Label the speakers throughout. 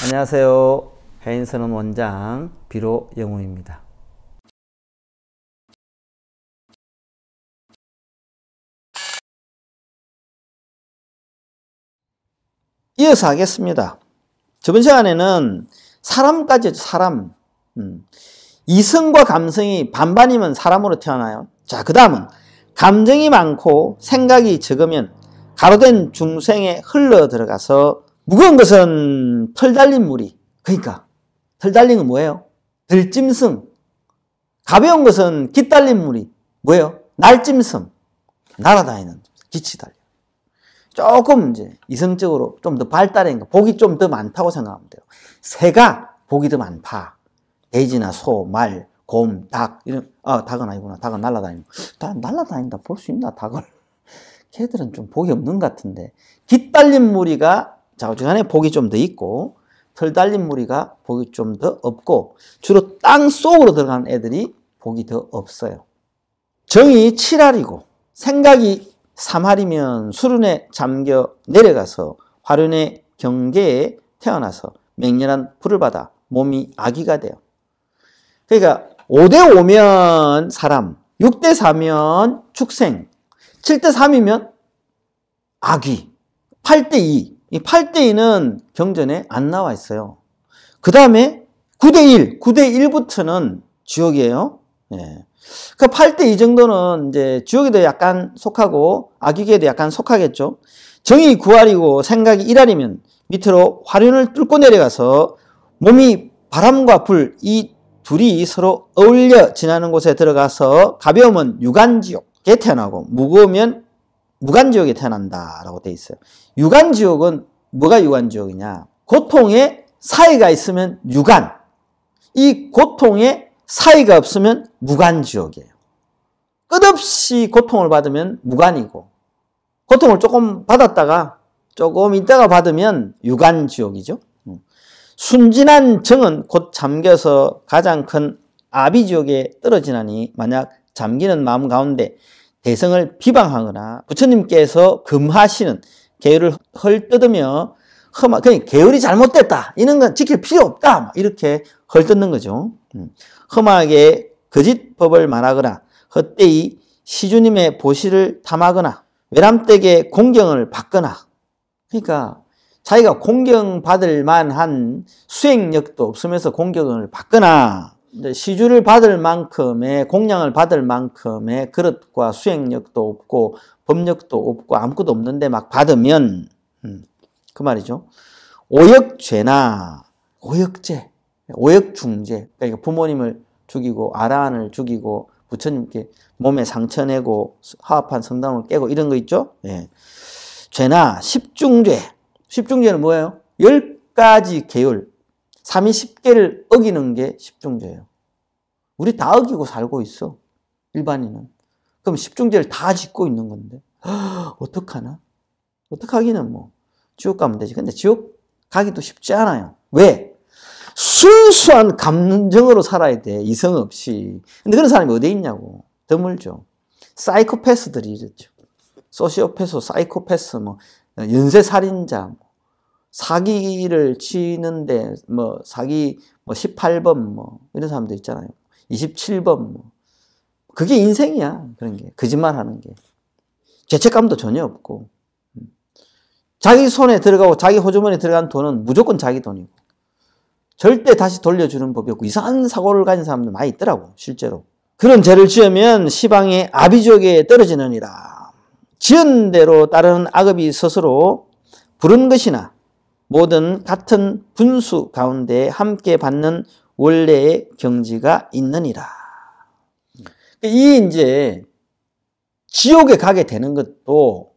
Speaker 1: 안녕하세요. 해인선언 원장 비로 영우입니다. 이어서 하겠습니다. 저번 시간에는 사람까지죠. 사람. 이성과 감성이 반반이면 사람으로 태어나요. 자, 그 다음은 감정이 많고 생각이 적으면 가로된 중생에 흘러 들어가서 무거운 것은 털 달린 무리. 그러니까 털 달린 건 뭐예요? 들짐승. 가벼운 것은 깃 달린 무리. 뭐예요? 날짐승. 날아다니는 깃이 달려. 조금 이제 이성적으로 좀 더 발달한 거, 복이 좀 더 많다고 생각하면 돼요. 새가 복이 더 많다. 돼지나 소, 말, 곰, 닭 이런 닭은 아니구나. 닭은 날아다니는 거. 날아다닌다 볼 수 있나 닭을? 걔들은 좀 복이 없는 것 같은데. 깃 달린 무리가 좌우지간에 복이 좀 더 있고 털 달린 무리가 복이 좀 더 없고 주로 땅 속으로 들어가는 애들이 복이 더 없어요. 정이 7할이고 생각이 3할이면 수륜에 잠겨 내려가서 화륜의 경계에 태어나서 맹렬한 불을 받아 몸이 아기가 돼요. 그러니까 5대5면 사람, 6대4면 축생, 7대3이면 아귀, 8대2. 이 8대2는 경전에 안 나와 있어요. 그 다음에 9대1, 9대1부터는 지옥이에요. 예. 그 8대2 정도는 이제 지옥에도 약간 속하고 아귀계에도 약간 속하겠죠. 정이 9할이고 생각이 1할이면 밑으로 화륜을 뚫고 내려가서 몸이 바람과 불, 이 둘이 서로 어울려 지나는 곳에 들어가서 가벼우면 유관지옥에 태어나고 무거우면 무간지옥에 태어난다라고 돼 있어요. 유관지옥은 뭐가 유관지옥이냐? 고통에 사이가 있으면 유관. 이 고통에 사이가 없으면 무간지옥이에요. 끝없이 고통을 받으면 무간이고 고통을 조금 받았다가 조금 있다가 받으면 유관지옥이죠. 순진한 정은 곧 잠겨서 가장 큰 아비지옥에 떨어지나니 만약 잠기는 마음 가운데 대성을 비방하거나 부처님께서 금하시는 계율을 헐뜯으며 그냥 계율이 잘못됐다. 이런 건 지킬 필요 없다. 이렇게 헐뜯는 거죠. 험하게 거짓법을 말하거나 헛되이 시주님의 보시를 탐하거나 외람되게 공경을 받거나 그러니까 자기가 공경받을 만한 수행력도 없으면서 공경을 받거나 시주를 받을 만큼의 공양을 받을 만큼의 그릇과 수행력도 없고 법력도 없고 아무것도 없는데 막 받으면 그 말이죠. 오역죄나 오역죄, 오역중죄 그러니까 부모님을 죽이고 아라한을 죽이고 부처님께 몸에 상처 내고 화합한 성당을 깨고 이런 거 있죠. 예. 죄나 십중죄. 십중죄는 뭐예요? 10가지 계율, 30개를 어기는 게 십중죄예요. 우리 다 어기고 살고 있어. 일반인은. 그럼 십중죄를 다 짓고 있는 건데 어떡하나? 어떡하기는 뭐 지옥 가면 되지. 근데 지옥 가기도 쉽지 않아요. 왜? 순수한 감정으로 살아야 돼. 이성 없이. 근데 그런 사람이 어디에 있냐고. 드물죠. 사이코패스들이 이렇죠. 소시오패스, 사이코패스, 뭐 연쇄살인자, 사기를 치는데 뭐 사기 뭐 18번 뭐 이런 사람들 있잖아요. 27번 뭐 그게 인생이야. 그런 게 거짓말하는 게 죄책감도 전혀 없고 자기 손에 들어가고 자기 호주머니에 들어간 돈은 무조건 자기 돈이고 절대 다시 돌려주는 법이 없고 이상한 사고를 가진 사람들 많이 있더라고 실제로. 그런 죄를 지으면 시방의 아비지옥에 떨어지느니라. 지은 대로 따르는 악업이 스스로 부른 것이나 모든 같은 분수 가운데 함께 받는 원래의 경지가 있느니라. 이 이제 지옥에 가게 되는 것도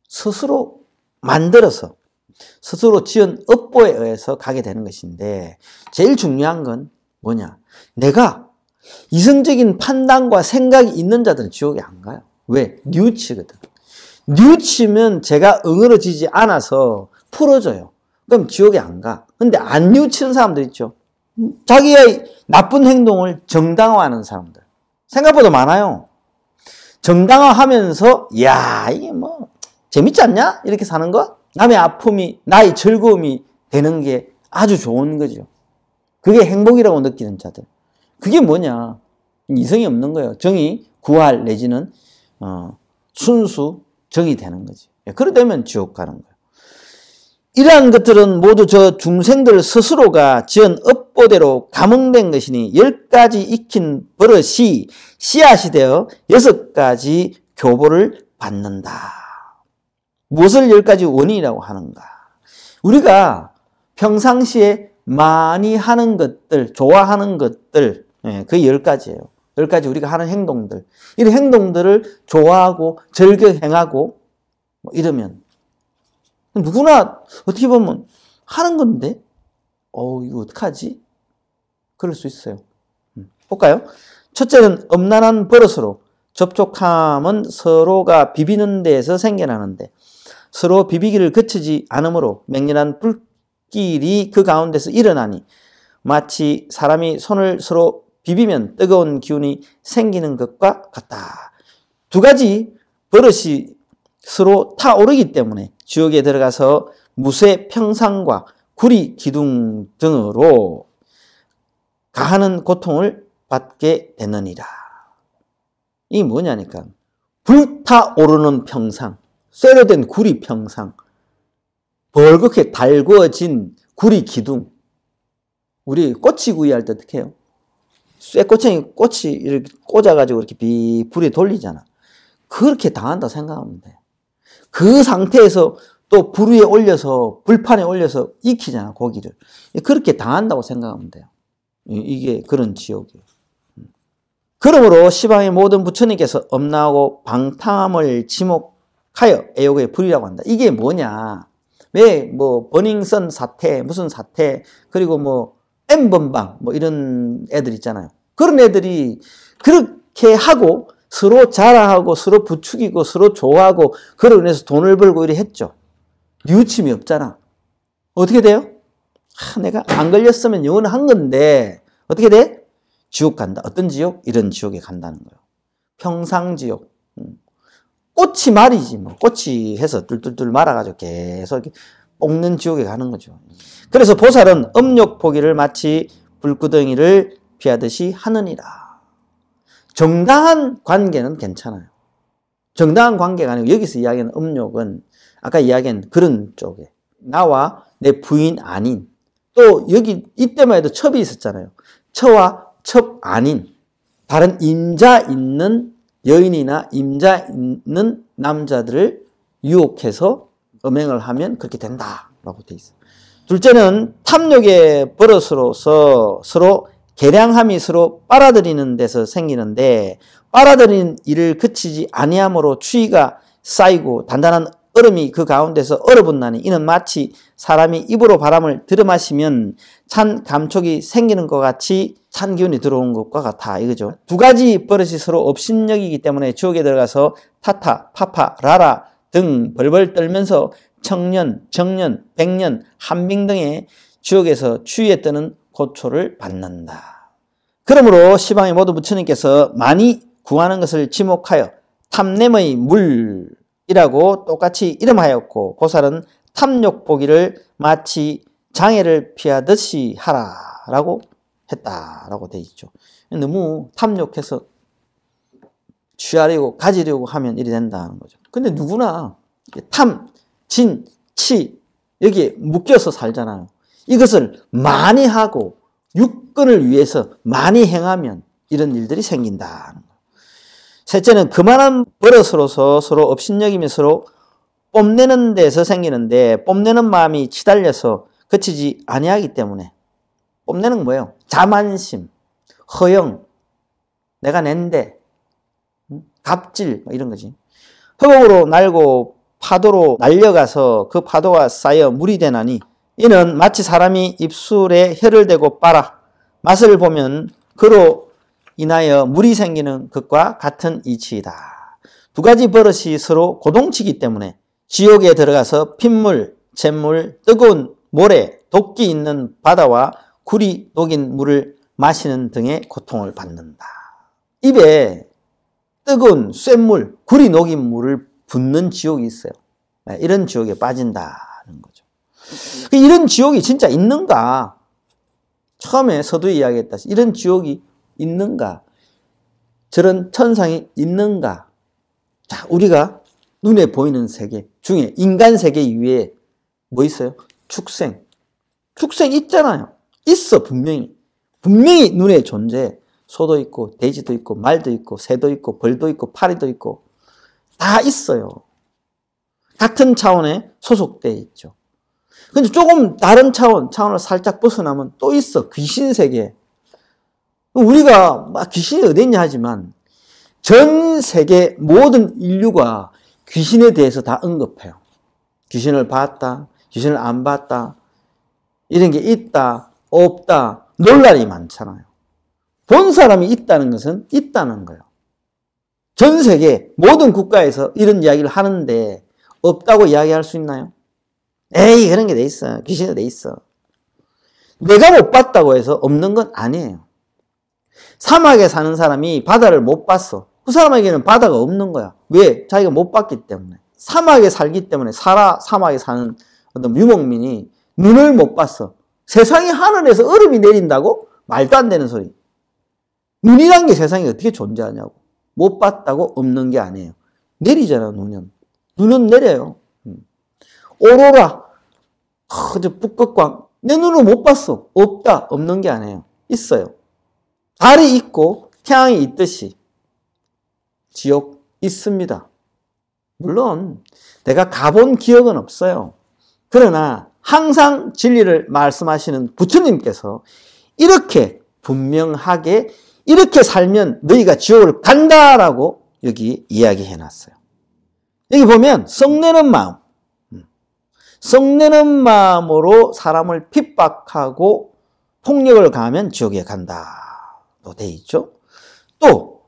Speaker 1: 스스로 만들어서 스스로 지은 업보에 의해서 가게 되는 것인데 제일 중요한 건 뭐냐? 내가 이성적인 판단과 생각이 있는 자들은 지옥에 안 가요. 왜? 뉘우치거든. 뉘우치면 제가 응어러지지 않아서 풀어져요. 그럼 지옥에 안 가. 근데 안 뉘우치는 사람들 있죠. 자기의 나쁜 행동을 정당화하는 사람들. 생각보다 많아요. 정당화하면서 야 이게 뭐 재밌지 않냐? 이렇게 사는 거? 남의 아픔이 나의 즐거움이 되는 게 아주 좋은 거죠. 그게 행복이라고 느끼는 자들. 그게 뭐냐? 이성이 없는 거예요. 정의, 구할 내지는 순수 정이 되는 거지. 그러다면 지옥 가는 거예요. 이러한 것들은 모두 저 중생들 스스로가 지은 업보대로 감흥된 것이니 10가지 익힌 버릇이 씨앗이 되어 6가지 교보를 받는다. 무엇을 10가지 원인이라고 하는가? 우리가 평상시에 많이 하는 것들, 좋아하는 것들, 그 10가지예요. 10가지 우리가 하는 행동들. 이런 행동들을 좋아하고 즐겨 행하고 이러면 누구나 어떻게 보면 하는 건데 이거 어떡하지? 그럴 수 있어요. 볼까요? 첫째는 엄난한 버릇으로 접촉함은 서로가 비비는 데에서 생겨나는데 서로 비비기를 그치지 않으므로 맹렬한 불길이 그 가운데서 일어나니 마치 사람이 손을 서로 비비면 뜨거운 기운이 생기는 것과 같다. 두 가지 버릇이 서로 타오르기 때문에 지옥에 들어가서 무쇠 평상과 구리 기둥 등으로 가하는 고통을 받게 되느니라. 이게 뭐냐니까 불타오르는 평상, 쇠로 된 구리 평상, 벌겋게 달구어진 구리 기둥. 우리 꼬치구이 할 때 어떻게 해요? 쇠꼬챙이 꼬치 이렇게 꽂아가지고 이렇게 불에 돌리잖아. 그렇게 당한다 생각하면 돼. 그 상태에서 또 불 위에 올려서 불판에 올려서 익히잖아, 고기를. 그렇게 당한다고 생각하면 돼요. 이게 그런 지옥이에요. 그러므로 시방의 모든 부처님께서 엄나하고 방탕함을 지목하여 애욕의 불이라고 한다. 이게 뭐냐? 왜 버닝썬 사태, 무슨 사태, 그리고 N번방 이런 애들 있잖아요. 그런 애들이 그렇게 하고 서로 자랑하고 서로 부추기고 서로 좋아하고 그로 인해서 돈을 벌고 이래 했죠. 뉘우침이 없잖아. 어떻게 돼요? 내가 안 걸렸으면 영원한 건데 어떻게 돼? 지옥 간다. 어떤 지옥? 이런 지옥에 간다는 거예요. 평상지옥. 꽃이 말이지 꽃이 해서 뚫뚫뚫 말아가지고 계속 이렇게 볶는 지옥에 가는 거죠. 그래서 보살은 음욕 포기를 마치 불구덩이를 피하듯이 하느니라. 정당한 관계는 괜찮아요. 정당한 관계가 아니고 여기서 이야기하는 음욕은 아까 이야기한 그런 쪽에 나와 내 부인 아닌 또 여기 이때만 해도 첩이 있었잖아요. 처와 첩 아닌 다른 임자 있는 여인이나 임자 있는 남자들을 유혹해서 음행을 하면 그렇게 된다라고 돼 있어요. 둘째는 탐욕의 버릇으로서 서로 계량함이 서로 빨아들이는 데서 생기는데 빨아들이는 일을 그치지 아니함으로 추위가 쌓이고 단단한 얼음이 그 가운데서 얼어붙나니 이는 마치 사람이 입으로 바람을 들이마시면 찬 감촉이 생기는 것 같이 찬 기운이 들어온 것과 같아 이거죠. 두 가지 버릇이 서로 업신여기기 때문에 지옥에 들어가서 타타, 파파, 라라 등 벌벌 떨면서 청년, 정년, 백년, 한빙 등의 지옥에서 추위에 뜨는 고초를 받는다. 그러므로 시방의 모두 부처님께서 많이 구하는 것을 지목하여 탐냄의 물이라고 똑같이 이름하였고 보살은 탐욕 보기를 마치 장애를 피하듯이 하라라고 했다라고 되어 있죠. 너무 탐욕해서 취하려고 가지려고 하면 이리 된다는 거죠. 근데 누구나 탐, 진, 치 여기에 묶여서 살잖아요. 이것을 많이 하고 육근을 위해서 많이 행하면 이런 일들이 생긴다는 거예요. 셋째는 그만한 버릇으로서 서로 업신여기며 서로 뽐내는 데서 생기는데 뽐내는 마음이 치달려서 그치지 아니하기 때문에 뽐내는 건 뭐예요? 자만심, 허영, 내가 낸데, 갑질 이런 거지. 허공으로 날고 파도로 날려가서 그 파도가 쌓여 물이 되나니 이는 마치 사람이 입술에 혀를 대고 빨아 맛을 보면 그로 인하여 물이 생기는 것과 같은 이치이다. 두 가지 버릇이 서로 고동치기 때문에 지옥에 들어가서 핏물, 잿물, 뜨거운 모래, 독기 있는 바다와 굴이 녹인 물을 마시는 등의 고통을 받는다. 입에 뜨거운 쇳물, 굴이 녹인 물을 붓는 지옥이 있어요. 이런 지옥에 빠진다는 거죠. 이런 지옥이 진짜 있는가? 처음에 서두에 이야기했다시피 이런 지옥이 있는가? 저런 천상이 있는가? 자, 우리가 눈에 보이는 세계 중에 인간 세계 이외에 뭐 있어요? 축생. 축생 있잖아요. 있어, 분명히. 분명히 눈에 존재해. 소도 있고, 돼지도 있고, 말도 있고, 새도 있고, 벌도 있고, 파리도 있고, 다 있어요. 같은 차원에 소속되어 있죠. 근데 조금 다른 차원을 살짝 벗어나면 또 있어. 귀신 세계. 우리가 막 귀신이 어디 있냐 하지만 전 세계 모든 인류가 귀신에 대해서 다 언급해요. 귀신을 봤다, 귀신을 안 봤다, 이런 게 있다, 없다, 논란이 많잖아요. 본 사람이 있다는 것은 있다는 거예요. 전 세계 모든 국가에서 이런 이야기를 하는데 없다고 이야기할 수 있나요? 에이, 그런 게 돼 있어. 귀신이 돼 있어. 내가 못 봤다고 해서 없는 건 아니에요. 사막에 사는 사람이 바다를 못 봤어. 그 사람에게는 바다가 없는 거야. 왜? 자기가 못 봤기 때문에. 사막에 살기 때문에 사막에 사는 어떤 유목민이 눈을 못 봤어. 세상이 하늘에서 얼음이 내린다고? 말도 안 되는 소리. 눈이란 게 세상에 어떻게 존재하냐고. 못 봤다고 없는 게 아니에요. 내리잖아, 눈은. 눈은 내려요. 오로라, 저 북극광. 내 눈으로 못 봤어. 없다, 없는 게 아니에요. 있어요. 달이 있고 태양이 있듯이 지옥 있습니다. 물론 내가 가본 기억은 없어요. 그러나 항상 진리를 말씀하시는 부처님께서 이렇게 분명하게 이렇게 살면 너희가 지옥을 간다라고 여기 이야기해 놨어요. 여기 보면 썩내는 마음, 썩내는 마음으로 사람을 핍박하고 폭력을 가하면 지옥에 간다로 돼 있죠. 또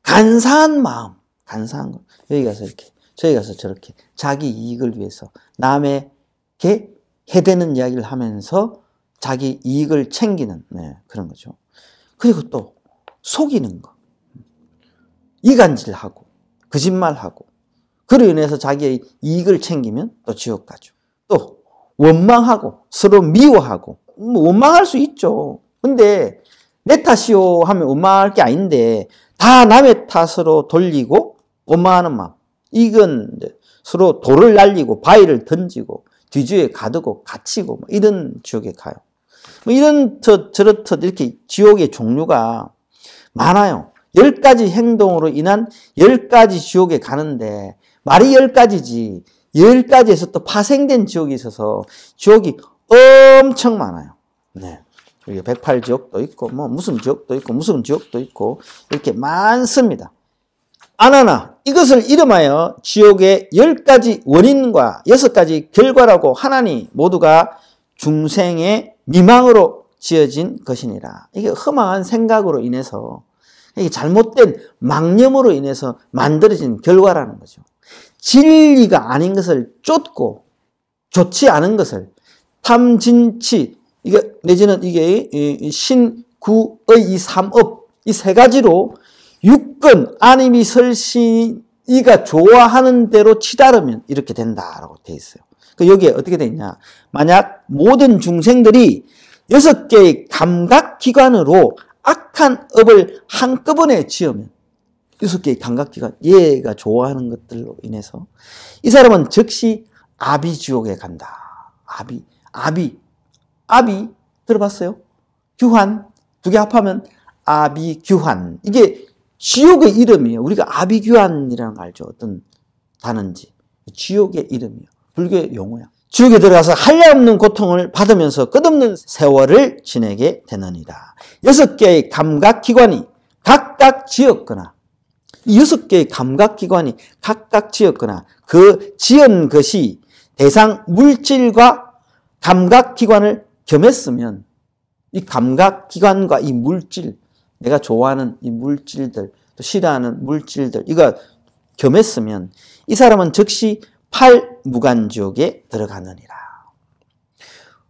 Speaker 1: 간사한 마음, 간사한 거. 여기 가서 이렇게, 저기 가서 저렇게 자기 이익을 위해서 남에게 해대는 이야기를 하면서 자기 이익을 챙기는 그런 거죠. 그리고 또 속이는 거, 이간질하고 거짓말하고 그로 인해서 자기의 이익을 챙기면 또 지옥 가죠. 또 원망하고 서로 미워하고 원망할 수 있죠. 근데 내 탓이요 하면 원망할 게 아닌데 다 남의 탓으로 돌리고 원망하는 마음, 이건 서로 돌을 날리고 바위를 던지고 뒤주에 가두고 갇히고 이런 지옥에 가요. 이런 저렇듯 이렇게 지옥의 종류가 많아요. 10가지 행동으로 인한 10가지 지옥에 가는데 말이 10가지지 10가지에서 또 파생된 지옥이 있어서 지옥이 엄청 많아요. 네. 여기 108지옥도 있고 뭐 무슨 지옥도 있고 무슨 지옥도 있고 이렇게 많습니다. 아나나 이것을 이름하여 지옥의 10가지 원인과 6가지 결과라고 하나니 모두가 중생의 미망으로 지어진 것이니라. 이게 험한 생각으로 인해서 이게 잘못된 망념으로 인해서 만들어진 결과라는 거죠. 진리가 아닌 것을 쫓고 좋지 않은 것을 탐진치 이게 내지는 이게 신구의 이 삼업 이 세 가지로 육근 안임이 설신이가 좋아하는 대로 치다르면 이렇게 된다라고 돼 있어요. 여기에 어떻게 돼 있냐? 만약 모든 중생들이 6개의 감각기관으로 악한 업을 한꺼번에 지으면 6개의 감각기관, 얘가 좋아하는 것들로 인해서 이 사람은 즉시 아비지옥에 간다. 아비 들어봤어요? 규환, 두 개 합하면 아비규환. 이게 지옥의 이름이에요. 우리가 아비규환이라는 거 알죠? 어떤 단어인지. 지옥의 이름이에요. 불교의 용어야. 지옥에 들어가서 한량없는 고통을 받으면서 끝없는 세월을 지내게 되느니라. 6개의 감각기관이 각각 지었거나 이 6개의 감각기관이 각각 지었거나 그 지은 것이 대상 물질과 감각기관을 겸했으면 이 감각기관과 이 물질, 내가 좋아하는 이 물질들, 또 싫어하는 물질들, 이거 겸했으면 이 사람은 즉시 팔무간지옥에 들어가느니라.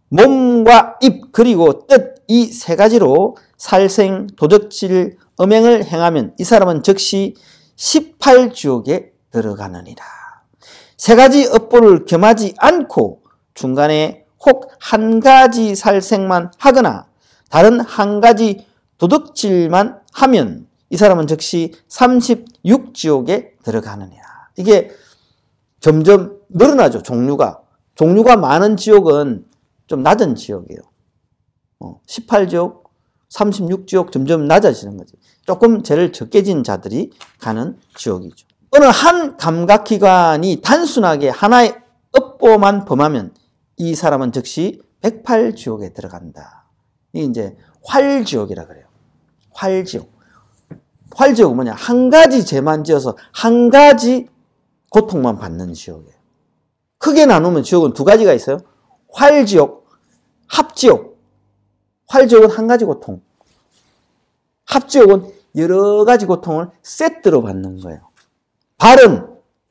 Speaker 1: 몸과 입 그리고 뜻 이 세 가지로 살생, 도적질, 음행을 행하면 이 사람은 즉시 18지옥에 들어가느니라. 세 가지 업보를 겸하지 않고 중간에 혹 한 가지 살생만 하거나 다른 한 가지 도둑질만 하면 이 사람은 즉시 36지옥에 들어가느니라. 이게 점점 늘어나죠. 종류가 많은 지옥은 좀 낮은 지옥이에요. 18지옥, 36지옥 점점 낮아지는 거지. 조금 죄를 적게 진 자들이 가는 지옥이죠. 어느 한 감각기관이 단순하게 하나의 업보만 범하면 이 사람은 즉시 108지옥에 들어간다. 이게 이제 활지옥이라 그래요. 활지옥. 활지옥은 뭐냐? 한 가지 죄만 지어서 한 가지 고통만 받는 지옥이에요. 크게 나누면 지옥은 두 가지가 있어요. 활지옥, 합지옥. 활지옥은 한 가지 고통. 합지옥은 여러 가지 고통을 세트로 받는 거예요. 발은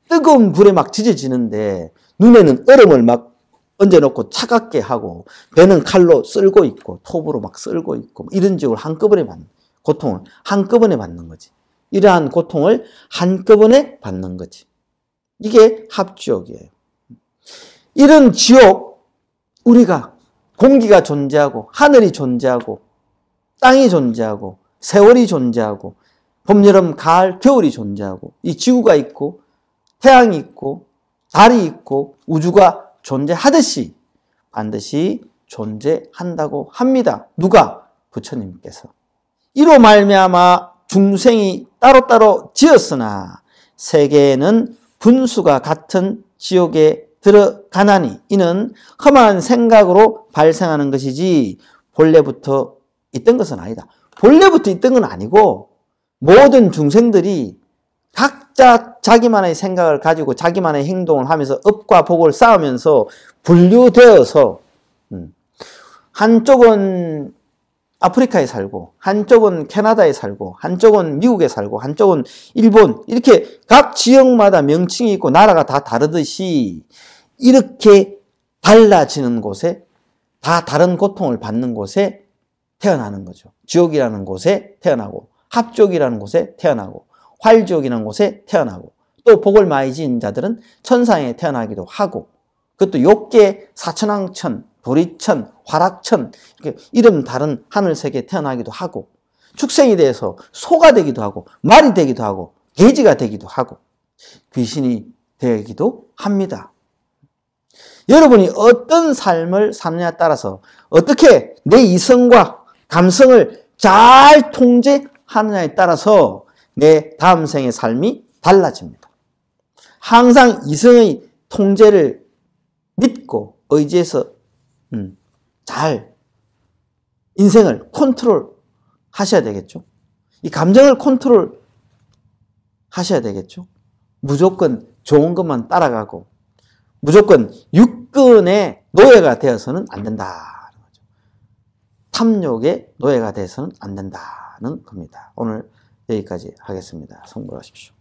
Speaker 1: 뜨거운 불에 막 지져지는데 눈에는 얼음을 막 얹어놓고 차갑게 하고 배는 칼로 썰고 있고 톱으로 막 썰고 있고 이런 지옥을 한꺼번에 받는 고통을 한꺼번에 받는 거지. 이러한 고통을 한꺼번에 받는 거지. 이게 합지옥이에요. 이런 지옥, 우리가 공기가 존재하고 하늘이 존재하고 땅이 존재하고 세월이 존재하고 봄, 여름, 가을, 겨울이 존재하고 이 지구가 있고 태양이 있고 달이 있고 우주가 존재하듯이 반드시 존재한다고 합니다. 누가? 부처님께서. 이로 말미암아 중생이 따로따로 지었으나 세계에는 분수가 같은 지옥에 들어가나니 이는 험한 생각으로 발생하는 것이지 본래부터 있던 것은 아니다. 본래부터 있던 건 아니고 모든 중생들이 각자 자기만의 생각을 가지고 자기만의 행동을 하면서 업과 복을 쌓으면서 분류되어서 한쪽은 아프리카에 살고 한쪽은 캐나다에 살고 한쪽은 미국에 살고 한쪽은 일본 이렇게 각 지역마다 명칭이 있고 나라가 다 다르듯이 이렇게 달라지는 곳에 다 다른 고통을 받는 곳에 태어나는 거죠. 지옥이라는 곳에 태어나고 합지옥이라는 곳에 태어나고 활지옥이라는 곳에 태어나고 또 복을 많이 지은 자들은 천상에 태어나기도 하고 그것도 욕계 사천왕천 도리천, 화락천 이렇게 이름 다른 하늘세계에 태어나기도 하고 축생이 돼서 소가 되기도 하고 말이 되기도 하고 돼지가 되기도 하고 귀신이 되기도 합니다. 여러분이 어떤 삶을 사느냐에 따라서 어떻게 내 이성과 감성을 잘 통제하느냐에 따라서 내 다음 생의 삶이 달라집니다. 항상 이성의 통제를 믿고 의지해서 잘 인생을 컨트롤 하셔야 되겠죠. 이 감정을 컨트롤 하셔야 되겠죠. 무조건 좋은 것만 따라가고 무조건 육근의 노예가 되어서는 안 된다는 거죠. 탐욕의 노예가 되어서는 안 된다는 겁니다. 오늘 여기까지 하겠습니다. 성불하십시오.